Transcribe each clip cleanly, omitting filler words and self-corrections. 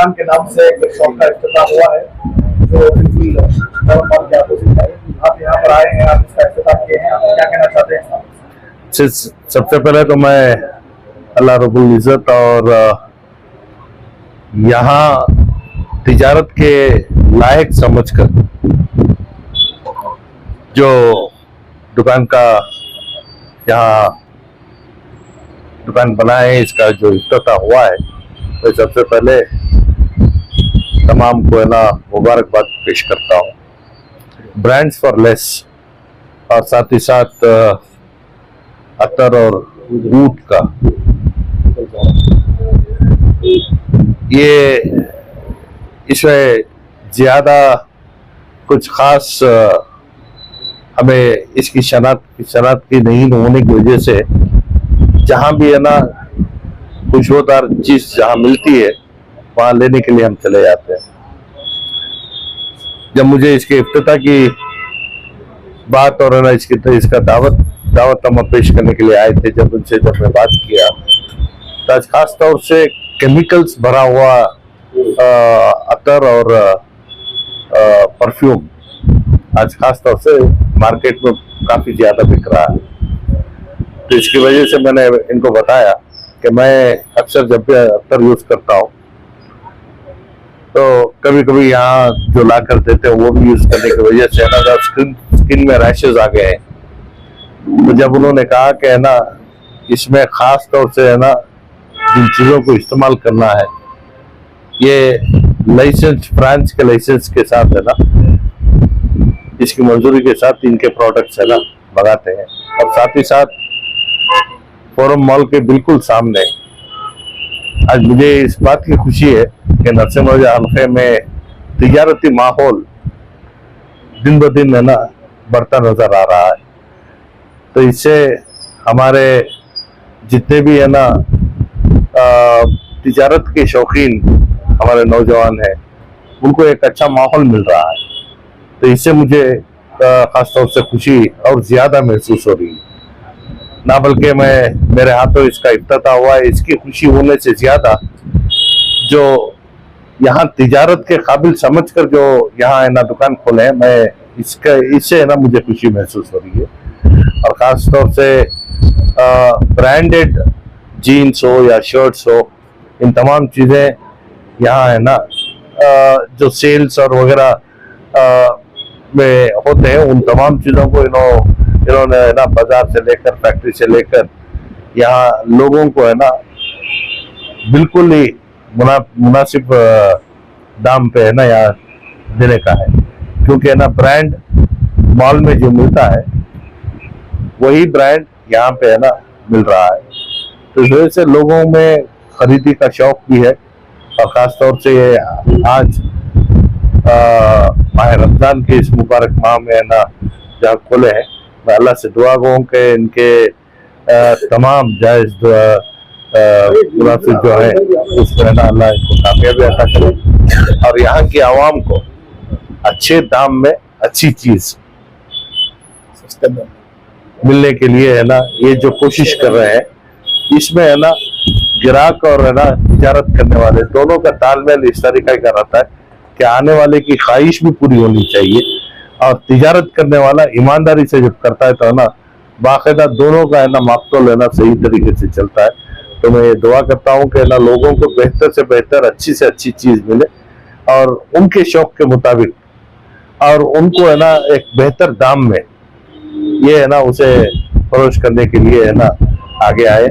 दुकान के नाम से एक शॉप का इफ्तिताह हुआ है जो बिल्कुल के अपोजिट है। आप यहाँ पर आए हैं, आप इसका इफ्तिताह किए हैं, आप क्या कहना चाहते हैं? सबसे पहले तो मैं अल्लाह रब्बुल इज़्ज़त और यहाँ तिजारत के लायक समझकर जो दुकान का यहाँ दुकान बना है, इसका जो इफ्तिताह हुआ है, मैं सबसे पहले तमाम को है ना मुबारकबाद पेश करता हूँ। ब्रांड्स फॉर लेस और साथ ही साथ अतर और ऊट का ये इसमें ज़्यादा कुछ खास हमें इसकी शनाख्त की नहीं होने की वजह से जहाँ भी है ना खुशबूदार चीज जहाँ मिलती है वहाँ लेने के लिए हम चले जाते हैं। जब मुझे इसके इफ्तिताह की बात और है ना इसका दावत हम पेश करने के लिए आए थे, जब मैं बात किया तो आज खास तौर से केमिकल्स भरा हुआ अतर और परफ्यूम आज खास तौर से मार्केट में काफी ज्यादा बिक रहा है। तो इसकी वजह से मैंने इनको बताया कि मैं अक्सर जब भी अतर यूज करता हूँ तो कभी कभी यहाँ जो ला कर देते हैं वो भी यूज करने की वजह से है ना स्किन में रैशेज आ गए हैं। तो जब उन्होंने कहा कि है ना इसमें खास तौर से है ना जिन चीजों को इस्तेमाल करना है ये लाइसेंस फ्रांस के लाइसेंस के साथ है ना इसकी मंजूरी के साथ इनके प्रोडक्ट्स है ना मंगाते हैं। और साथ ही साथ फोरम मॉल के बिल्कुल सामने आज मुझे इस बात की खुशी है कि नरसिम रोजा हल्के में तिजारती माहौल दिन ब दिन है ना बढ़ता नजर आ रहा है। तो इससे हमारे जितने भी है ना तिजारत के शौकीन हमारे नौजवान हैं उनको एक अच्छा माहौल मिल रहा है। तो इससे मुझे खासतौर से खुशी और ज्यादा महसूस हो रही है, ना बल्कि मेरे हाथों इसका इफ्तिताह हुआ है इसकी खुशी होने से ज्यादा जो यहाँ तिजारत के काबिल समझकर जो यहाँ है ना दुकान खोले हैं, मैं इससे है ना मुझे खुशी महसूस हो रही है। और खास तौर से ब्रांडेड जीन्स हो या शर्ट्स हो, इन तमाम चीजें यहाँ है ना जो सेल्स और वगैरह में होते हैं उन तमाम चीजों को इन्होंने है ना बाजार से लेकर फैक्ट्री से लेकर यहाँ लोगों को है ना बिल्कुल ही मुनासिब दाम पे है ना यहाँ देने का है। क्योंकि है ना ब्रांड मॉल में जो मिलता है वही ब्रांड यहाँ पे है ना मिल रहा है। तो इस वजह से लोगों में खरीदी का शौक भी है। और खास तौर से ये आज माह रमजान के इस मुबारक माह में है ना जहाँ खोले हैं, मैं अल्लाह से दुआ कहूँ कि इनके तमाम जायज मुनाफिक जो है उसको है ना अल्लाह इनको कामयाबी अता करे और यहाँ की आवाम को अच्छे दाम में अच्छी चीज मिलने के लिए है ना ये जो कोशिश कर रहे हैं, इसमें है ना ग्राहक और है ना तिजारत करने वाले दोनों का तालमेल इस तरीका का रहता है कि आने वाले की ख्वाहिश भी पूरी होनी चाहिए। और तिजारत करने वाला ईमानदारी से जब करता है तो है ना बाकायदा दोनों का है ना मापतोल है ना सही तरीके से चलता है। तो मैं ये दुआ करता हूँ कि ना लोगों को बेहतर से बेहतर अच्छी से अच्छी चीज मिले और उनके शौक के मुताबिक और उनको है ना एक बेहतर दाम में ये है ना उसे फरोश करने के लिए है ना आगे आए।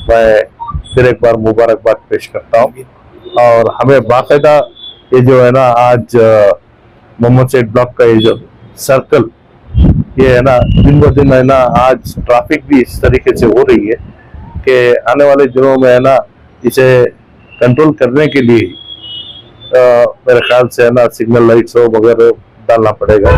मैं फिर एक बार मुबारकबाद पेश करता हूँ। और हमें बाकायदा ये जो है ना आज मोहम्मद सैयद ब्लॉक का ये जो सर्कल ये है ना दिन ब दिन है ना आज ट्रैफिक भी इस तरीके से हो रही है कि आने वाले दिनों में है ना इसे कंट्रोल करने के लिए मेरे ख्याल से है ना सिग्नल लाइट्स हो वगैरह डालना पड़ेगा।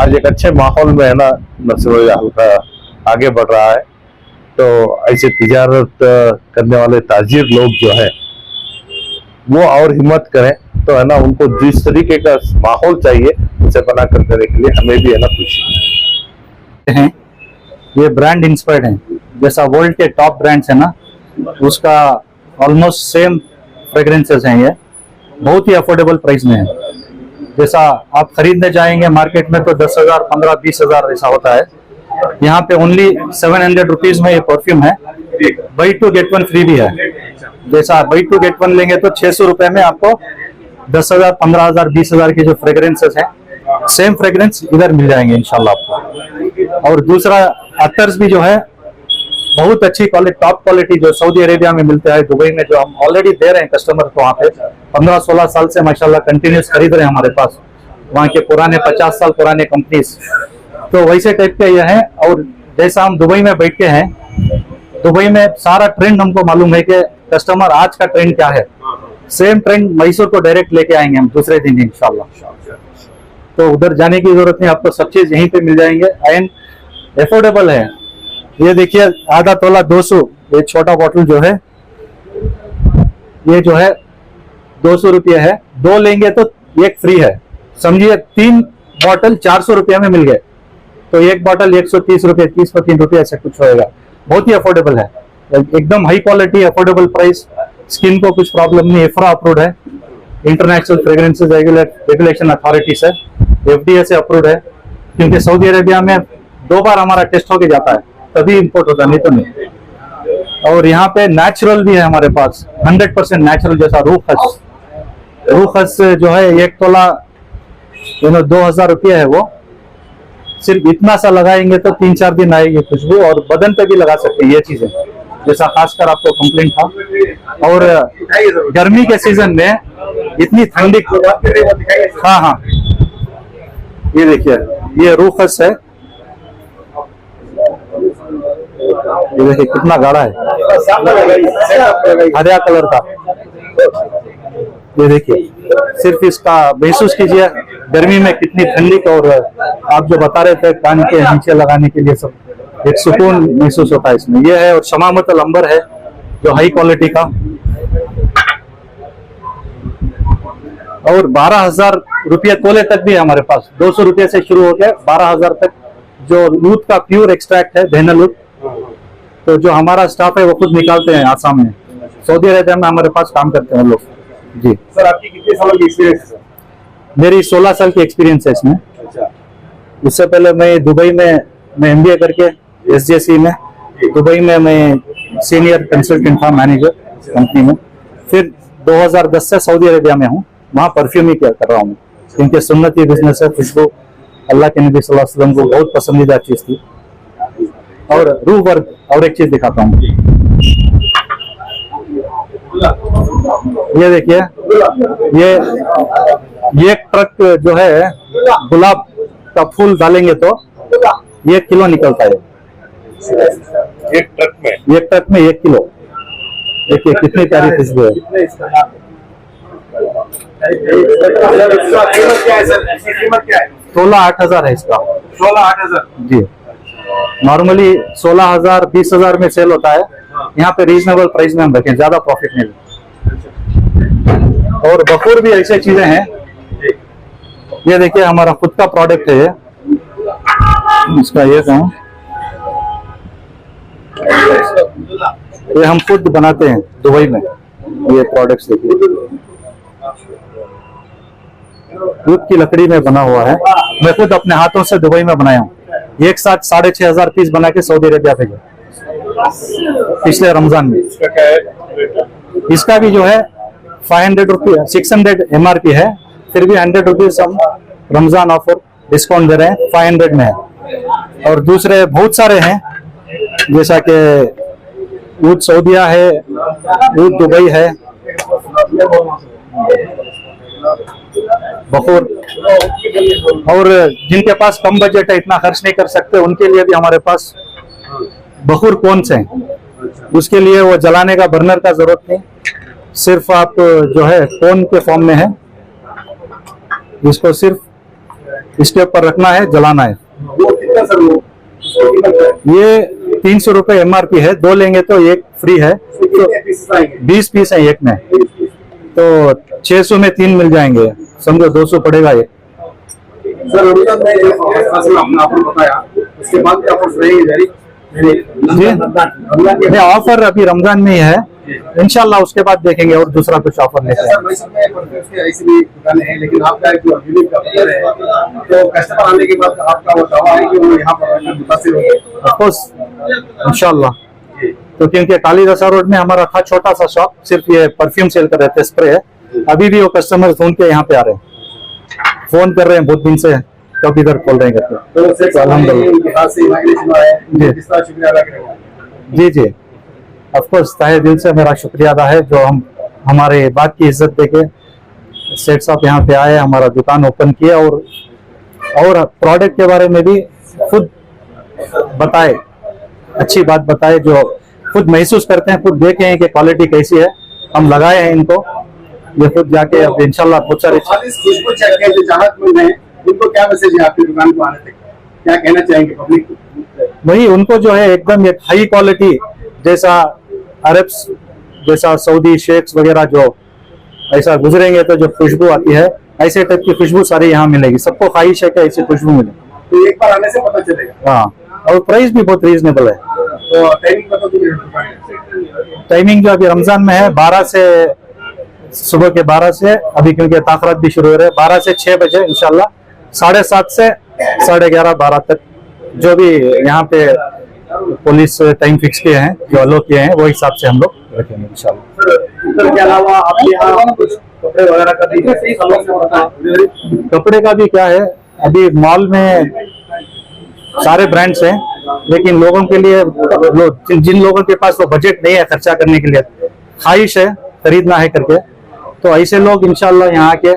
आज एक अच्छे माहौल में है ना नरसिम रोजा हल्का आगे बढ़ रहा है। तो ऐसे तिजारत करने वाले ताजिर लोग जो है वो और हिम्मत करें तो है ना उनको जिस तरीके का माहौल चाहिए उसे बना कर देने के लिए हमें भी है ना खुशी है। ये ब्रांड इंस्पायर्ड है, जैसा वर्ल्ड के टॉप ब्रांड्स है ना उसका ऑलमोस्ट सेम फ्रेग्रेंसेस हैं ये। बहुत ही अफोर्डेबल प्राइस में है। जैसा आप खरीदने जाएंगे मार्केट में तो 10,000, 15, 20,000 ऐसा होता है। यहाँ पे ओनली 700 रुपीज में ये परफ्यूम है। बाई 2 गेट 1 फ्री भी है। जैसा बाई 2 गेट 1 लेंगे तो 600 रुपए में आपको 10,000, 15,000, 20,000 के जो फ्रेग्रेंसेस हैं सेम फ्रेग्रेंस इधर मिल जाएंगे इंशाल्लाह आपको। और दूसरा अतर्स भी जो है बहुत अच्छी क्वालिटी, टॉप क्वालिटी जो सऊदी अरेबिया में मिलते हैं, दुबई में जो हम ऑलरेडी दे रहे हैं कस्टमर को, वहाँ पे 15-16 साल से माशाल्लाह कंटिन्यूस खरीद रहे हैं हमारे पास, वहाँ के पुराने 50 साल पुराने कंपनीज। तो वैसे टाइप के ये हैं। और जैसा हम दुबई में बैठ के हैं, दुबई में सारा ट्रेंड हमको मालूम है कि कस्टमर आज का ट्रेंड क्या है। सेम ट्रेंड मैसूर को डायरेक्ट लेके आएंगे हम दूसरे दिन इंशाल्लाह। तो उधर जाने की जरूरत नहीं, आपको सब चीज यहीं पे मिल जाएंगे एंड एफोर्डेबल है। ये देखिए आधा तोला 200, ये छोटा बॉटल जो है ये जो है 200 रुपये है। 2 लेंगे तो 1 फ्री है। समझिए 3 बॉटल 400 रुपये में मिल गए, तो 1 बॉटल 130 रुपये, 30 पर 3 रुपये ऐसा कुछ होएगा। बहुत ही अफोर्डेबल है, एकदम high quality, affordable price. Skin को कुछ प्रॉब्लम नहीं, इफ्रा अप्रूव्ड है, इंटरनेशनल फ्रेग्रेंसेस रेगुलेशन अथॉरिटी से, FDA से अप्रूव्ड है। क्योंकि सऊदी अरेबिया में 2 बार हमारा टेस्ट होके जाता है, तभी इंपोर्ट होता है, नहीं तो नहीं। और यहाँ पे नेचुरल भी है हमारे पास, 100% नेचुरल। जैसा रूह खस जो है 1 तोला 2,000 रुपये है। वो सिर्फ इतना सा लगाएंगे तो 3-4 दिन आएगी खुशबू, और बदन पे भी लगा सकते हैं ये चीजें, जैसा खासकर आपको कंप्लेंट था। और गर्मी के सीजन में इतनी ठंडी, हाँ, ये देखिए ये रूह खस है, ये देखिए कितना गाढ़ा है, हरा कलर का। ये देखिए सिर्फ इसका महसूस कीजिए गर्मी में कितनी ठंडी। और आप जो बता रहे थे कान के नीचे लगाने के लिए, सब एक सुकून महसूस होता है इसमें। ये है, और शमामत अंबर है जो हाई क्वालिटी का। और 12,000 रुपये तोले तक भी है हमारे पास, 200 रुपये से शुरू हो गया 12,000 तक। जो ऊद का प्योर एक्सट्रैक्ट है, देहनल ऊद, तो जो हमारा स्टाफ है वो खुद निकालते हैं आसाम में। सऊदी अरेबिया में हमारे पास काम करते हैं लोग। जी सर, आपकी कितने सालों की एक्सपीरियंस है? मेरी 16 साल की एक्सपीरियंस है इसमें। अच्छा। इससे पहले मैं दुबई में MBA करके SJC में, दुबई में मैं सीनियर कंसल्टेंट था, मैनेजर कंपनी में। फिर 2010 से सऊदी अरेबिया में हूँ, वहाँ परफ्यूम ही कर रहा हूँ। क्योंकि सुन्नती बिजनेस है, खुशबू अल्लाह के नबी सल्लल्लाहु अलैहि वसल्लम को बहुत पसंदीदा चीज थी। और रूह वर्क, और एक चीज दिखाता हूँ, ये देखिए, ये ट्रक जो है गुलाब का फूल डालेंगे तो 1 किलो निकलता है। एक ट्रक में 1 किलो। देखिए कितनी प्यारी खुशबू है। कीमत क्या है? 16-8 है इसका। 16-8 जी, नॉर्मली 16,000, 20,000 में सेल होता है। यहाँ पे रीजनेबल प्राइस में हम रखें, ज्यादा प्रॉफिट नहीं। और बखूर भी ऐसी चीजें हैं, ये देखिए हमारा खुद का प्रोडक्ट है ये, इसका ये कहूँ, ये हम खुद बनाते हैं दुबई में। ये प्रोडक्ट्स देखिए, दूध की लकड़ी में बना हुआ है, मैं खुद अपने हाथों से दुबई में बनाया हूँ। एक साथ 6,500 पीस बना के सऊदी अरेबिया भेजे पिछले रमजान में। इसका भी जो है 500 रुपये, 600 MRP है, फिर भी 100 रुपीज हम रमजान ऑफर डिस्काउंट दे रहे हैं, 500 में है। और दूसरे बहुत सारे हैं, जैसा कि ऊद सऊदिया है, ऊद दुबई है, बखूर। और जिनके पास कम बजट है, इतना खर्च नहीं कर सकते, उनके लिए भी हमारे पास बखूर कौन से हैं। उसके लिए वो जलाने का बर्नर का जरूरत नहीं, सिर्फ आप जो है कोन के फॉर्म में है, इसको सिर्फ इसके ऊपर रखना है, जलाना है। ये 300 रुपये MRP है, 2 लेंगे तो 1 फ्री है, तो 20 पीस है एक में, तो 600 में 3 मिल जाएंगे, समझो 200 पड़ेगा ये। सर, आपने बताया उसके बाद क्या ऑफर रहेगी? जी, ऑफर अभी रमजान में ही है, इंशाल्लाह उसके बाद देखेंगे और दूसरा कुछ ऑफर लेते हैं। सर मैसूर में परफ्यूम्स की ऐसी भी दुकानें हैं, लेकिन आपका एक जो यूनिक कस्टमर है, तो कस्टमर आने के बाद आपका वो दावा है कि वो यहाँ पर मुतासिर होंगे। ऑफकोर्स इंशाल्लाह। तो क्योंकि काली दशा रोड में हमारा था छोटा सा शॉप, सिर्फ ये परफ्यूम सेल कर रहे थे, स्प्रे है। अभी भी वो कस्टमर ढूंढ के यहाँ पे आ रहे हैं, फोन कर रहे हैं बहुत दिन से, कब इधर खोल रहे हैं करके। तो सेठ साहब ने उनके हाथ से इनॉग्रेशन हुआ है, किस तरह शुक्रिया अदा करेंगे? जी जी, ऑफकोर्स तहे दिल से मेरा शुक्रिया अदा है जो हम हमारे बात की इज्जत देके सेठ साहब यहाँ पे आए, हमारा दुकान ओपन किया और प्रोडक्ट के बारे में भी खुद बताए, अच्छी बात बताए, जो खुद महसूस करते हैं, खुद देखे हैं कि क्वालिटी कैसी है, हम लगाए हैं इनको, ये खुद जाके अब इंशाल्लाह बहुत सारे खुशबू चेक के जो चाहतमंद हैं, उनको क्या मैसेज है आपकी दुकान को आने तक, क्या कहना चाहेंगे पब्लिक को? वही उनको जो है एकदम एक हाई क्वालिटी, जैसा अरब्स, जैसा सऊदी शेख्स वगैरह जो ऐसा गुजरेंगे तो जो खुशबू आती है, ऐसे टाइप की खुशबू सारी यहाँ मिलेगी। सबको ख्वाहिश है कि ऐसी खुशबू मिले, तो एक बार आने से पता चलेगा। हाँ, और प्राइस भी बहुत रीजनेबल है। तो टाइमिंग बता दीजिए। टाइमिंग जो अभी रमजान में है 12 से सुबह के 12 से, अभी क्योंकि ताखरात भी शुरू हो रहे हैं, 12 से 6 बजे इंशाल्लाह, 7:30 से 11:30 12 तक, जो भी यहाँ पे पुलिस टाइम फिक्स किए हैं, जो अलो किए हैं, वो हिसाब से हम लोग रखेंगे इंशाल्लाह। सर के अलावा आपके यहाँ कुछ कपड़े वगैरह का भी कपड़े का भी क्या है, अभी मॉल में सारे ब्रांड्स हैं, लेकिन लोगों के लिए जिन लोगों के पास वो बजट नहीं है खर्चा करने के लिए, ख्वाहिश है खरीदना है करके, तो ऐसे लोग इंशाल्लाह यहाँ के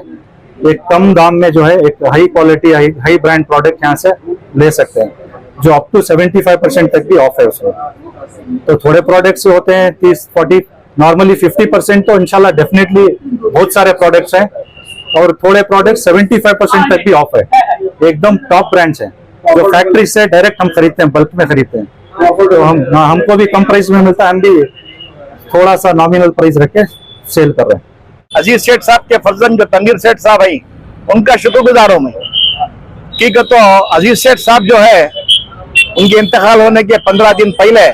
एक कम दाम में जो है एक high quality high brand product यहाँ से ले सकते हैं, जो अप टू 75% तक भी ऑफ है उसमें। तो थोड़े प्रोडक्ट्स होते हैं 30-40, नॉर्मली 50% तो इंशाल्लाह डेफिनेटली बहुत सारे प्रोडक्ट्स हैं, और थोड़े प्रोडक्ट 75% तक भी ऑफ है, एकदम टॉप ब्रांड्स हैं, जो फैक्ट्री से डायरेक्ट हम खरीदते हैं, बल्क में खरीदते हैं, तो हमको भी कम प्राइस में मिलता है, हम भी थोड़ा सा नॉमिनल प्राइस रख के सेल कर रहे हैं। अजीज सेठ साहब के फर्जंद जो तंगीर सेठ साहब है, उनका शुक्रगुजार हूं मैं, क्योंकि तो अजीज सेठ साहब जो है, उनके इंतकाल होने के 15 दिन पहले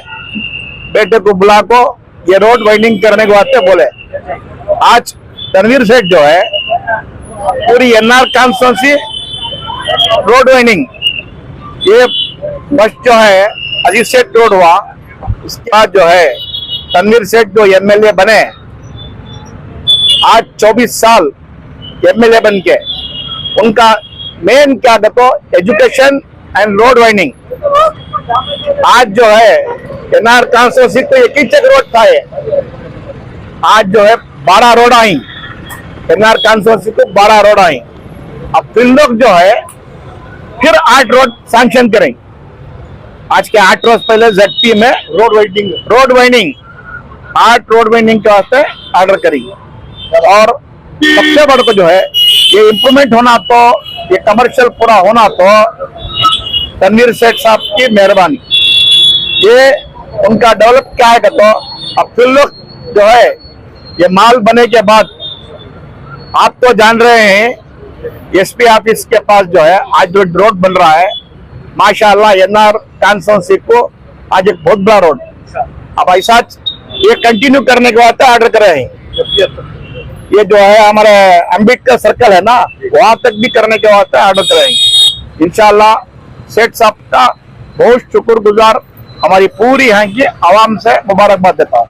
बेटे को बुला को ये रोड वाइंडिंग करने के वास्ते बोले। आज तनवीर सेठ जो है पूरी एनआर कॉन्स्टिट्यूंसी रोड वाइंडिंग, ये बस जो है अजीज सेठ रोड हुआ, उसके बाद जो है तनवीर सेठ जो एमएलए बने, आज 24 साल एमएलए बन के, उनका मेन क्या देखो एजुकेशन एंड रोड वाइंडिंग। आज जो है एनआर कॉन्स्टिट्यूंसी तो एक ही चक रोड था, आज जो है 12 रोड आई, एनआर कॉन्स्टिट्यूंसी को 12 रोड आई। अब फिर लोग जो है फिर 8 रोड सैंक्शन करेंगे। आज के 8 रोज पहले ZP में रोड वाइंडिंग 8 रोड वाइंडिंग के वास्ते ऑर्डर करेंगे। और सबसे बड़ा तो जो है ये इम्प्रूवमेंट होना, तो ये कमर्शियल पूरा होना तो तनवीर सेठ साहब की मेहरबानी, ये उनका डेवलप क्या है तो अब फिर लोग जो है ये माल बने के बाद आप तो जान रहे हैं SP ऑफिस के पास जो है आज जो रोड बन रहा है, माशाल्लाह एनआर कॉन्स्टिट्यूंसी को आज एक बहुत बड़ा रोड, अब ऐसा ये कंटिन्यू करने के बाद ऑर्डर कर रहे हैं। ये जो है हमारे अम्बेडकर सर्कल है ना, वहां तक भी करने के वास्ते ऑर्डर करेंगे इंशाल्लाह। सेठ साहब का बहुत शुक्रगुजार हमारी पूरी यहाँ की आवाम से मुबारकबाद देता हूँ।